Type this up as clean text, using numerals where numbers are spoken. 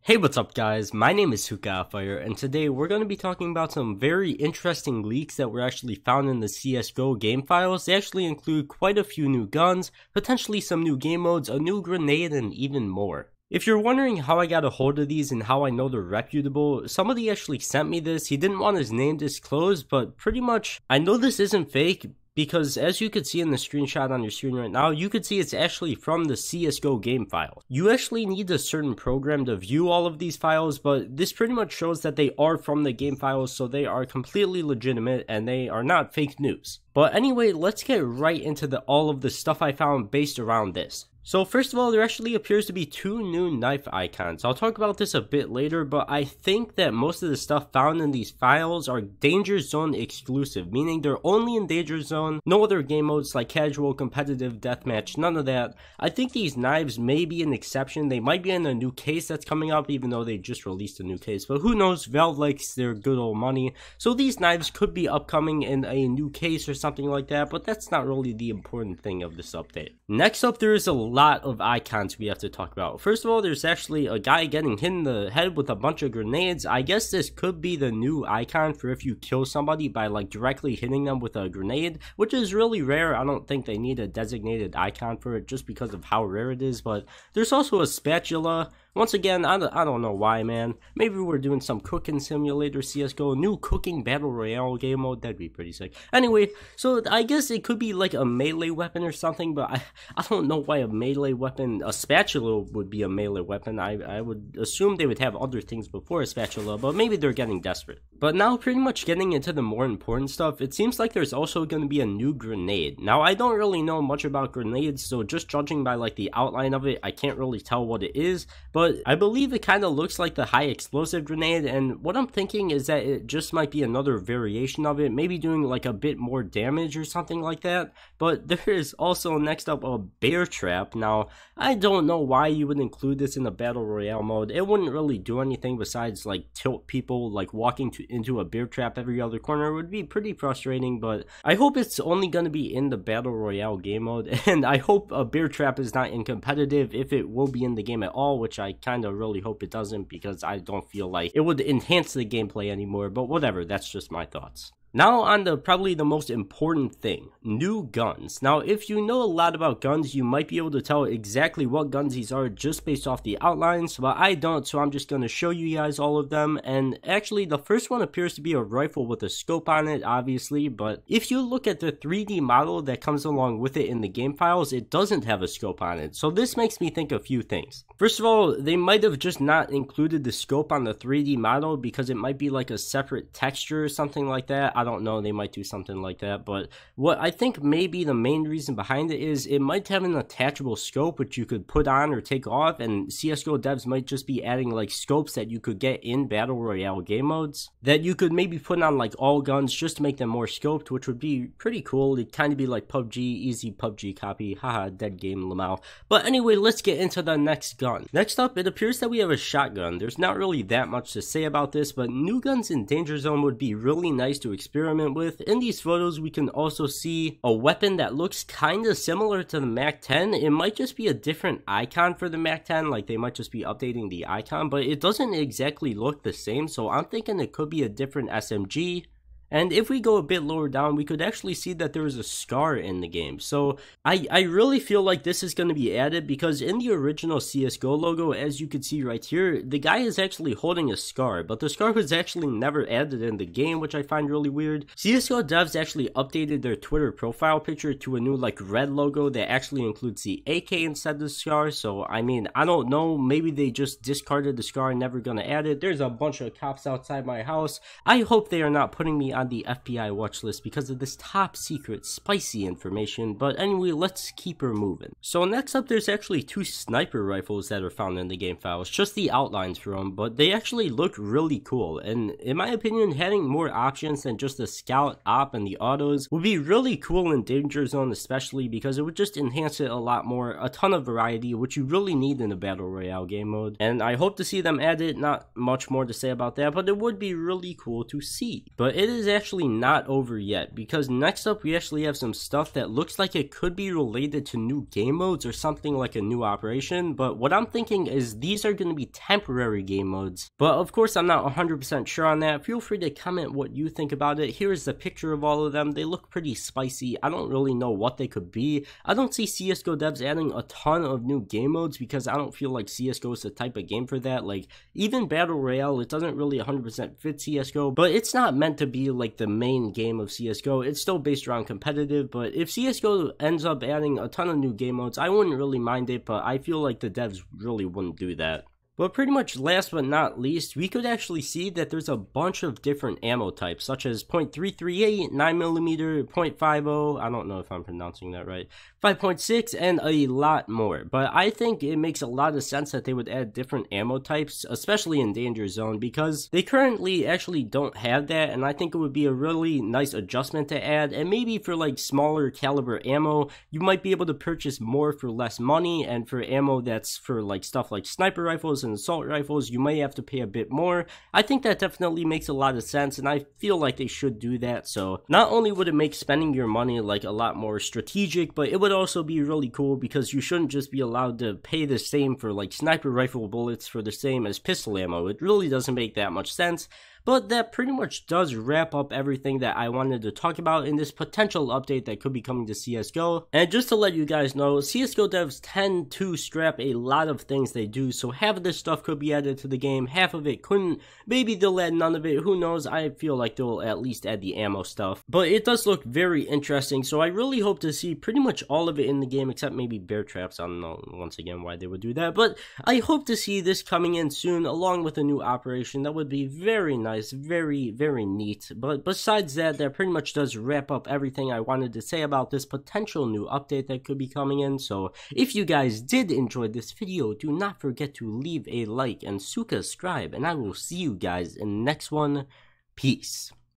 Hey, what's up guys? My name is Fire, and today we're going to be talking about some very interesting leaks that were actually found in the Csgo game files. They actually include quite a few new guns, potentially some new game modes, a new grenade, and even more. If you're wondering how I got a hold of these and how I know they're reputable, somebody actually sent me this. He didn't want his name disclosed, but pretty much I know this isn't fake, because as you could see in the screenshot on your screen right now, you could see it's actually from the Csgo game file. You actually need a certain program to view all of these files, but this pretty much shows that they are from the game files, so they are completely legitimate and they are not fake news. But anyway, let's get right into all of the stuff I found based around this. So first of all, there actually appears to be two new knife icons. I'll talk about this a bit later, but I think that most of the stuff found in these files are Danger Zone exclusive, meaning they're only in Danger Zone, no other game modes like casual, competitive, deathmatch, none of that. I think these knives may be an exception. They might be in a new case that's coming up, even though they just released a new case, but who knows, Valve likes their good old money. So these knives could be upcoming in a new case or something like that, but that's not really the important thing of this update. Next up, there is a lot of icons we have to talk about. First of all, there's actually a guy getting hit in the head with a bunch of grenades. I guess this could be the new icon for if you kill somebody by like directly hitting them with a grenade, which is really rare. I don't think they need a designated icon for it just because of how rare it is. But there's also a spatula. Once again, I don't know why, man. Maybe we're doing some cooking simulator CSGO, new cooking battle royale game mode. That'd be pretty sick. Anyway, so I guess it could be like a melee weapon or something, but I don't know why a melee weapon, a spatula would be a melee weapon. I would assume they would have other things before a spatula, but maybe they're getting desperate. But now pretty much getting into the more important stuff, it seems like there's also going to be a new grenade. Now I don't really know much about grenades, so just judging by like the outline of it, I can't really tell what it is, but I believe it kind of looks like the high explosive grenade, and what I'm thinking is that it just might be another variation of it, maybe doing like a bit more damage or something like that. But there is also next up a bear trap. Now I don't know why you would include this in a battle royale mode. It wouldn't really do anything besides like tilt people. Like walking into a bear trap every other corner would be pretty frustrating, but I hope it's only going to be in the battle royale game mode, and I hope a bear trap is not in competitive, if it will be in the game at all, which I kind of really hope it doesn't, because I don't feel like it would enhance the gameplay anymore, but whatever, that's just my thoughts. Now on to probably the most important thing, new guns. Now if you know a lot about guns, you might be able to tell exactly what guns these are just based off the outlines, but I don't, so I'm just going to show you guys all of them. And actually the first one appears to be a rifle with a scope on it, obviously, but if you look at the 3D model that comes along with it in the game files, it doesn't have a scope on it. So this makes me think a few things. First of all, they might have just not included the scope on the 3D model because it might be like a separate texture or something like that. I don't know, they might do something like that, but what I think maybe the main reason behind it is it might have an attachable scope which you could put on or take off, and CSGO devs might just be adding like scopes that you could get in battle royale game modes that you could maybe put on like all guns just to make them more scoped, which would be pretty cool. It'd kind of be like PUBG, easy PUBG copy, haha, dead game Lamau. But anyway, let's get into the next gun. Next up, it appears that we have a shotgun. There's not really that much to say about this, but new guns in Danger Zone would be really nice to experiment with. In these photos, we can also see a weapon that looks kind of similar to the MAC-10. It might just be a different icon for the MAC-10, like they might just be updating the icon, but it doesn't exactly look the same, so I'm thinking it could be a different SMG. And if we go a bit lower down, we could actually see that there is a scar in the game. So I really feel like this is going to be added, because in the original CSGO logo, as you can see right here, the guy is actually holding a scar, but the scar was actually never added in the game, which I find really weird. CSGO devs actually updated their Twitter profile picture to a new like red logo that actually includes the AK instead of the scar. So I mean, I don't know, maybe they just discarded the scar and never gonna add it. There's a bunch of cops outside my house. I hope they are not putting me on the FBI watch list because of this top secret spicy information, but anyway, let's keep her moving. So next up, there's actually two sniper rifles that are found in the game files, just the outlines for them, but they actually look really cool, and in my opinion, having more options than just the scout, op, and the autos would be really cool in Danger Zone, especially because it would just enhance it a lot more, a ton of variety, which you really need in a battle royale game mode, and I hope to see them add it. Not much more to say about that, but it would be really cool to see. But it is is actually not over yet, because next up we actually have some stuff that looks like it could be related to new game modes or something like a new operation, but what I'm thinking is these are going to be temporary game modes. But of course I'm not 100% sure on that. Feel free to comment what you think about it. Here is the picture of all of them. They look pretty spicy. I don't really know what they could be. I don't see CSGO devs adding a ton of new game modes because I don't feel like CSGO is the type of game for that. Like, even Battle Royale, it doesn't really 100% fit CSGO, but it's not meant to be like the main game of CSGO. It's still based around competitive, but if CSGO ends up adding a ton of new game modes, I wouldn't really mind it, but I feel like the devs really wouldn't do that. But pretty much last but not least, we could actually see that there's a bunch of different ammo types, such as .338, 9mm, .50, I don't know if I'm pronouncing that right, 5.6, and a lot more. But I think it makes a lot of sense that they would add different ammo types, especially in Danger Zone, because they currently actually don't have that, and I think it would be a really nice adjustment to add. And maybe for like smaller caliber ammo, you might be able to purchase more for less money, and for ammo that's for like stuff like sniper rifles and assault rifles, you may have to pay a bit more. I think that definitely makes a lot of sense, and I feel like they should do that. So not only would it make spending your money like a lot more strategic, but it would also be really cool because you shouldn't just be allowed to pay the same for like sniper rifle bullets for the same as pistol ammo. It really doesn't make that much sense. But that pretty much does wrap up everything that I wanted to talk about in this potential update that could be coming to CSGO. And just to let you guys know, CSGO devs tend to scrap a lot of things they do, so half of this stuff could be added to the game, half of it couldn't. Maybe they'll add none of it, who knows. I feel like they'll at least add the ammo stuff. But it does look very interesting, so I really hope to see pretty much all of it in the game, except maybe bear traps. I don't know once again why they would do that, but I hope to see this coming in soon along with a new operation. That would be very nice. Very, very neat. But besides that, that pretty much does wrap up everything I wanted to say about this potential new update that could be coming in. So if you guys did enjoy this video, do not forget to leave a like and subscribe, and I will see you guys in the next one. Peace.